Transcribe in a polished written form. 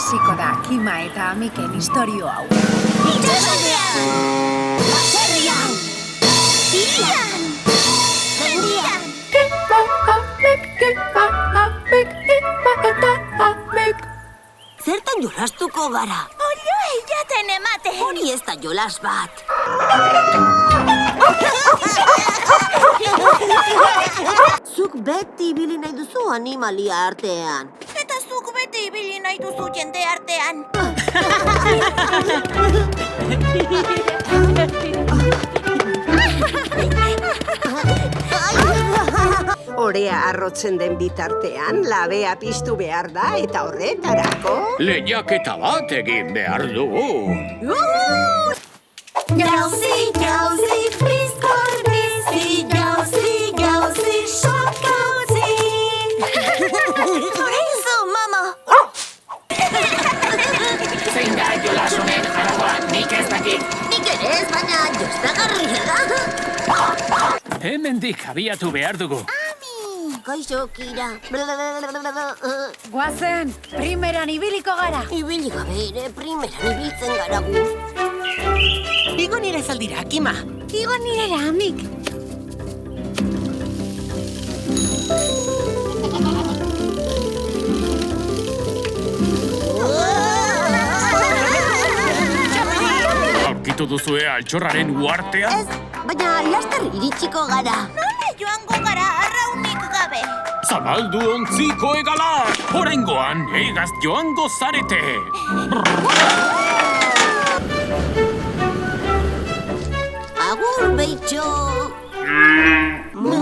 hasiko da Kima eta Amiken istorio hau. Itxasaldean! Baserrian! Hirian! Mendian! Zertan jolastuko gara? Orioei jaten ematen! Hori ez da jolas bat. Zuk beti ibili nahi duzu animalia artean. Eta zuk beti ibili nahi duzu jende artean. Orea arrotzen den bitartean, labea piztu behar da eta horretarako... Lehiaketa bat egin behar dugu. Jauzi, jauzi, frizkor bizi, jauzi, jauzi, sokauzi. Zoraizu, mama! Zein da jolas honen aragoa, nik ez dakit. Nik ere ez, baina jostagarria da. Hemendik abiatu behar dugu. Kaixo, Kira. Guazen, primeran ibiliko gara. Ibili gabe ere primeran ibiltzen gara gu. Igo nire zaldira, Kima. Igo nirera, Amik. Aurkitu duzue altxorraren uartea? Ez, baina laster iritsiko gara. Nola joango gara arraunik gabe? Zabaldu ontziko egala! Oraingoan, egaz joango zarete! Agur, Beitxo! Mu!